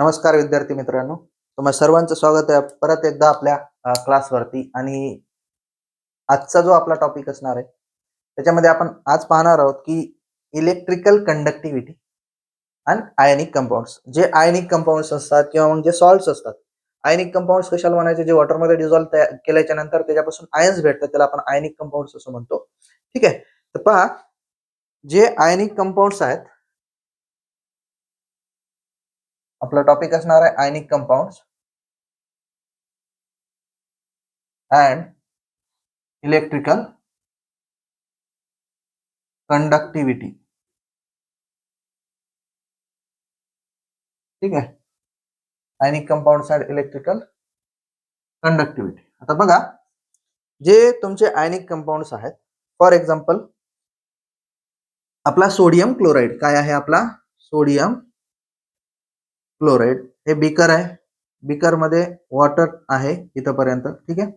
नमस्कार विद्यार्थी मित्रांनो, तुम्हा सर्वांचं स्वागत आहे परत एकदा आपल्या क्लासवरती. आणि आजचा जो आपला टॉपिक असणार आहे त्याच्यामध्ये आपण आज पाहणार आहोत की इलेक्ट्रिकल कंडक्टिव्हिटी आणि आयनिक कंपाऊंड्स. जे आयनिक कंपाऊंड्स असतात किंवा मग जे सॉल्ट्स असतात. आयनिक कंपाऊंड्स कशाला म्हणायचे? जे वॉटरमध्ये डिझॉल्व्ह केल्याच्या नंतर त्याच्यापासून आयन्स भेटतात त्याला आपण आयनिक कंपाऊंड्स असं म्हणतो. ठीक आहे, तर पहा, जे आयनिक कंपाऊंड्स आहेत, आपला टॉपिक असणार आहे आयनिक कंपाऊंड्स अँड इलेक्ट्रिकल कंडक्टिव्हिटी. ठीक आहे, आयनिक कंपाऊंड्स अँड इलेक्ट्रिकल कंडक्टिव्हिटी. आता बघा, जे तुमचे आयनिक कंपाऊंड्स आहेत, फॉर एक्झाम्पल आपला सोडियम क्लोराइड. काय आहे आपला? Sodium chloride. हे बीकर आहे, बीकर मध्ये वॉटर आहे इथपर्यंत. ठीक आहे,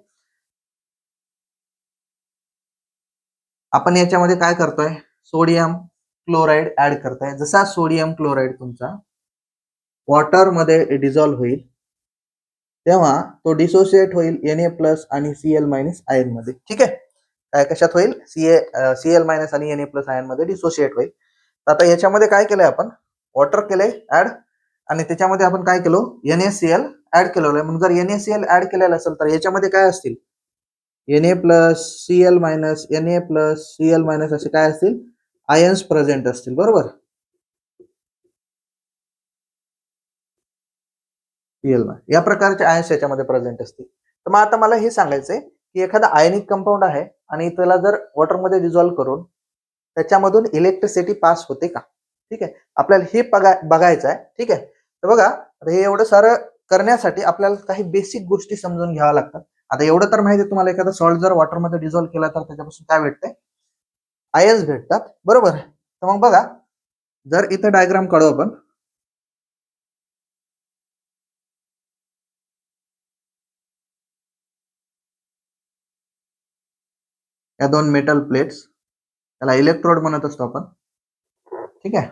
आपण याच्यामध्ये काय करतोय? सोडियम क्लोराइड ऍड करताय. जसा सोडियम क्लोराइड तुमचा वॉटर मध्ये डिझॉल्व्ह होईल तेव्हा तो डिसोसिएट होईल Na+ आणि Cl- आयन मध्ये. ठीक आहे, काय कशात होईल? Cl- आणि Na+ आयन मध्ये डिसोसिएट होईल. आता याच्यामध्ये काय केलंय आपण? वॉटर केलंय ऍड, आणि त्याच्यामध्ये आपण काय केलो? NaCl ऍड केलेलं आहे. म्हणून जर NaCl ऍड केलेलं असेल तर याच्यामध्ये काय असतील? Na+, Cl-, Na+, Cl- असे काय असतील? आयन्स प्रेझेंट असतील. बरोबर? या प्रकारचे आयन्स याच्यामध्ये प्रेझेंट असतील. तर मग आता मला हे सांगायचंय की एखादा आयनिक कंपाऊंड आहे आणि त्याला जर वॉटरमध्ये डिझॉल्व्ह करून त्याच्यामधून इलेक्ट्रिसिटी पास होते का? ठीक आहे, आपल्याला हे बघायचं आहे. ठीक आहे, तर बघा, हे एवढं सारं करण्यासाठी आपल्याला काही बेसिक गोष्टी समजून घ्याव्या लागतात. आता एवढं तर माहिती आहे तुम्हाला, एखादा सॉल्ट जर वॉटरमध्ये डिझॉल्व्ह केला तर त्याच्यापासून काय भेटते? आयन्स भेटतात. बरोबर? तर मग बघा, जर इथं डायग्राम काढू आपण. या दोन मेटल प्लेट्स, त्याला इलेक्ट्रोड म्हणत असतो आपण. ठीक आहे,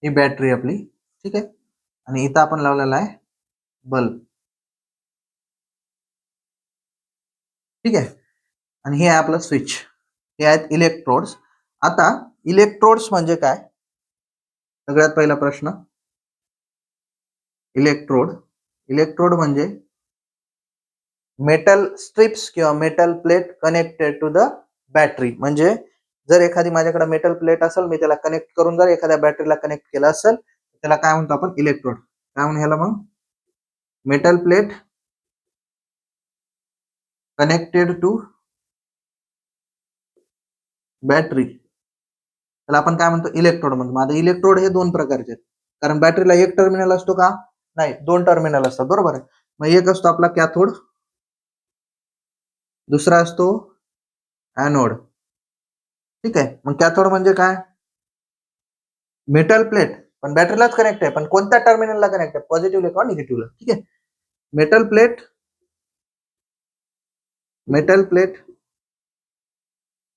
ही बॅटरी आपली. ठीक आहे, आणि इथं आपण लावलेला आहे बल्ब. ठीक आहे, आणि हे आहे आपलं स्विच. हे आहेत इलेक्ट्रोड्स. आता इलेक्ट्रोड्स म्हणजे काय? सगळ्यात पहिला प्रश्न, इलेक्ट्रोड. इलेक्ट्रोड म्हणजे मेटल स्ट्रिप्स किंवा metal plate connected to the battery. म्हणजे जर एखादी माझ्याकडे मेटल प्लेट असेल, मी त्याला कनेक्ट करून जर एखाद्या बॅटरीला कनेक्ट केलं असेल, त्याला काय म्हणतो आपण? इलेक्ट्रोड. काय म्हणून ह्याला मग? Metal plate connected to battery, त्याला आपण काय म्हणतो? इलेक्ट्रोड म्हणतो. आता इलेक्ट्रोड हे दोन प्रकारचे आहेत, कारण बॅटरीला एक टर्मिनल असतो का? नाही, दोन टर्मिनल असतात. बरोबर आहे? मग एक असतो आपला कॅथोड, दुसरा असतो ॲनोड. ठीक आहे, मग कॅथोड म्हणजे काय? मेटल प्लेट, पण बॅटरीलाच कनेक्ट आहे, पण कोणत्या टर्मिनलला कनेक्ट आहे? पॉझिटिव्हला किंवा निगेटिव्हला. ठीक आहे, metal plate, metal plate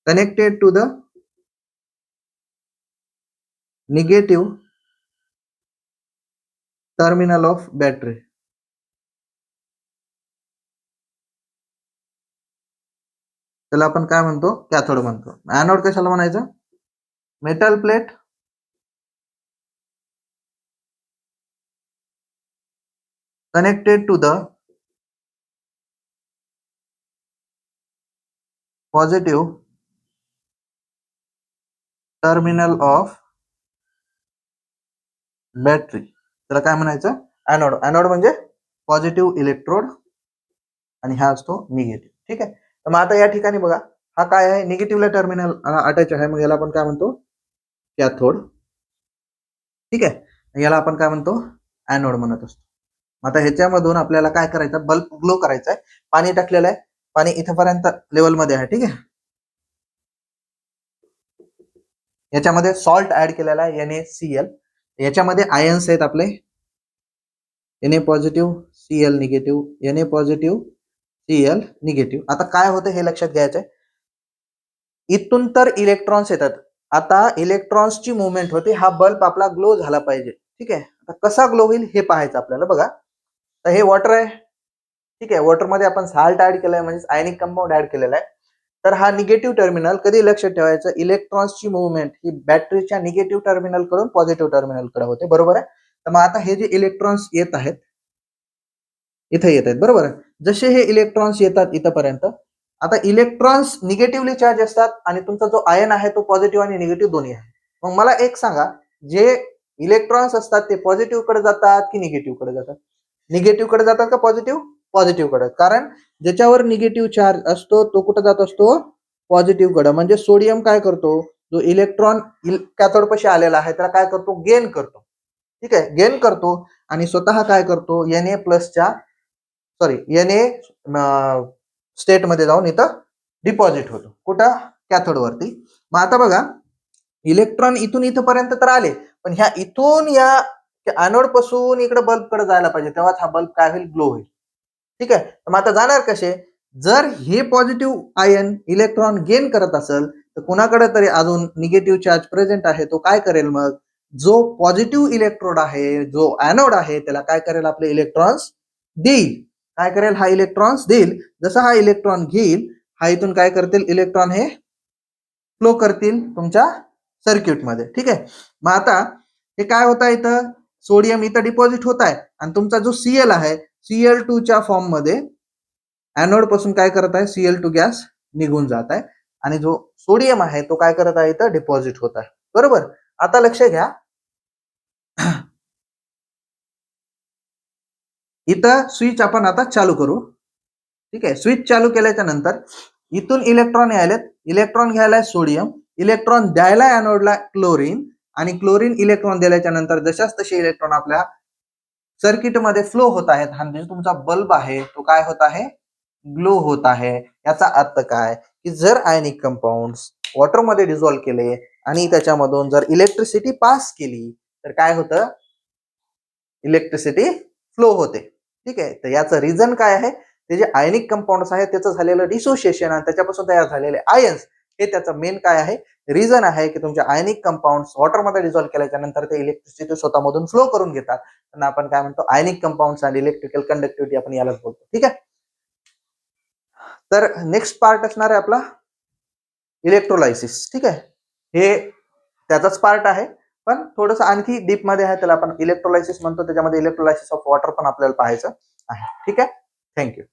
connected to the negative terminal of battery. त्याला आपण काय म्हणतो? कॅथोड म्हणतो. ॲनोड कशाला म्हणायचं? Metal plate connected to the positive terminal of battery. त्याला काय म्हणायचं? ॲनोड. ॲनोड म्हणजे पॉझिटिव्ह इलेक्ट्रोड आणि हा असतो निगेटिव्ह. ठीक आहे, तर मग आता या ठिकाणी बघा, हा काय आहे? निगेटिव्हला टर्मिनल अटॅच आहे, मग याला आपण काय म्हणतो? कॅथोड. ठीक आहे, याला आपण काय म्हणतो? ऍनोड म्हणत असतो. आता ह्याच्यामधून आपल्याला काय करायचं, बल्ब ग्लो करायचा आहे. पाणी टाकलेलं आहे, पाणी इथपर्यंत लेवलमध्ये आहे, ठीक आहे. याच्यामध्ये सॉल्ट ऍड केलेला आहे NaCl. याच्यामध्ये आयन्स आहेत आपले Na positive Cl negative, Na positive Cl negative. आता काय होतं हे लक्षात घ्यायचंय. इथून तर इलेक्ट्रॉन्स येतात. आता इलेक्ट्रॉन्सची मुवमेंट होते, हा बल्ब आपला ग्लो झाला पाहिजे, ठीक आहे. आता कसा ग्लो होईल हे पाहायचं आपल्याला. बघा, तर हे वॉटर आहे, ठीक आहे. वॉटरमध्ये आपण साल्ट ऍड केलंय, म्हणजे आयनिक कंपाऊंड ऍड केलेला आहे. तर हा निगेटिव्ह टर्मिनल कधी लक्षात ठेवायचं, इलेक्ट्रॉन्सची मुवमेंट ही बॅटरीच्या निगेटिव्ह टर्मिनल कडून पॉझिटिव्ह टर्मिनल कडे होते, बरोबर आहे. तर मग आता हे जे इलेक्ट्रॉन्स येत आहेत इथे येत आहेत, बरोबर आहे. जसे हे इलेक्ट्रॉन्स येतात इथपर्यंत, आता इलेक्ट्रॉन्स निगेटिव्हली चार्ज असतात आणि तुमचा जो आयन आहे तो पॉझिटिव्ह आणि निगेटिव्ह दोन्ही आहे. मग मला एक सांगा, जे इलेक्ट्रॉन्स असतात ते पॉझिटिव्ह कडे जातात की निगेटिव्ह कडे जातात? निगेटिव्ह कडे जातात का पॉझिटिव्ह? पॉझिटिव्ह कडे. कारण ज्याच्यावर निगेटिव्ह चार्ज असतो तो कुठे जात असतो? पॉझिटिव्ह कडे. म्हणजे सोडियम काय करतो, जो इलेक्ट्रॉन कॅथोड पाशी आलेला आहे त्याला काय करतो, गेन करतो, ठीक आहे. गेन करतो आणि स्वतः काय करतो, Na प्लसच्या Na स्टेट मध्ये जाऊन इथं डिपॉझिट होतो. कुठं? कॅथोड वरती. मग आता बघा, इलेक्ट्रॉन इथून इथपर्यंत तर आले, पण ह्या इथून या एनोड पासून इकडे बल्ब कडे जायला पाहिजे, तेव्हाच हा बल्ब काय होईल, ग्लो होईल, ठीक आहे. मग आता जाणार कसे? जर हे पॉझिटिव्ह आयन इलेक्ट्रॉन गेन करत असेल तर कुणाकडे तरी अजून निगेटिव्ह चार्ज प्रेझेंट आहे, तो काय करेल, मग जो पॉझिटिव्ह इलेक्ट्रोड आहे, जो एनोड आहे, त्याला काय करेल, आपले इलेक्ट्रॉन्स देईल. काय करेल, हा इलेक्ट्रॉन्स देईल. जसा हा इलेक्ट्रॉन घेईल, हा इथून काय करतील, इलेक्ट्रॉन हे फ्लो करतील तुमच्या सर्किटमध्ये, ठीक आहे. मग आता हे काय होत आहे, इथं सोडियम इथं डिपॉझिट होत आहे आणि तुमचा जो Cl आहे Cl2 च्या फॉर्म मध्ये एनोड पासून काय करत आहे, Cl2 गॅस निघून जात आहे आणि जो सोडियम आहे तो काय करत आहे, इथं डिपॉझिट होत आहे, बरोबर. आता लक्ष घ्या, इथं स्विच आपण आता चालू करू, ठीक आहे. स्विच चालू केल्याच्या नंतर इथून इलेक्ट्रॉन यायलेत, इलेक्ट्रॉन घ्यायला सोडियम, इलेक्ट्रॉन द्यायला एनोडला क्लोरीन, आणि क्लोरीन इलेक्ट्रॉन दिल्याच्या नंतर जशाच तसे इलेक्ट्रॉन आपल्या सर्किट मध्ये फ्लो होत आहेत. हा म्हणजे तुमचा बल्ब आहे तो काय होत आहे, ग्लो होत आहे. याचा अर्थ काय, की जर आयनिक कंपाऊंड्स वॉटर मध्ये डिझॉल्व्ह केले आणि त्याच्यामधून जर इलेक्ट्रिसिटी पास केली तर काय होतं, इलेक्ट्रिसिटी फ्लो होते, ठीक आहे. तर याचं रिझन काय आहे, ते जे आयनिक कंपाऊंड्स आहेत त्याचं झालेलं डिसोसिएशन आणि त्याच्यापासून तयार झालेले आयन्स, हे त्याचं मेन काय आहे, रिझन आहे, की तुमच्या आयनिक कंपाऊंड्स वॉटरमध्ये डिझॉल्व्ह केल्याच्या नंतर ते इलेक्ट्रिसिटी स्वतःमधून फ्लो करून घेतात. त्यांना आपण काय म्हणतो, आयनिक कंपाऊंड्स आणि इलेक्ट्रिकल कंडक्टिव्हिटी आपण यालाच बोलतो, ठीक आहे. तर नेक्स्ट पार्ट असणार आहे आपला इलेक्ट्रोलायसिस, ठीक आहे. हे त्याचाच पार्ट आहे, पण थोडंसं आणखी डीप मध्ये आहे, त्याला आपण इलेक्ट्रोलायसिस म्हणतो. त्याच्यामध्ये इलेक्ट्रोलायसिस ऑफ वॉटर पण आपल्याला पाहायचं आहे, ठीक आहे. थँक्यू.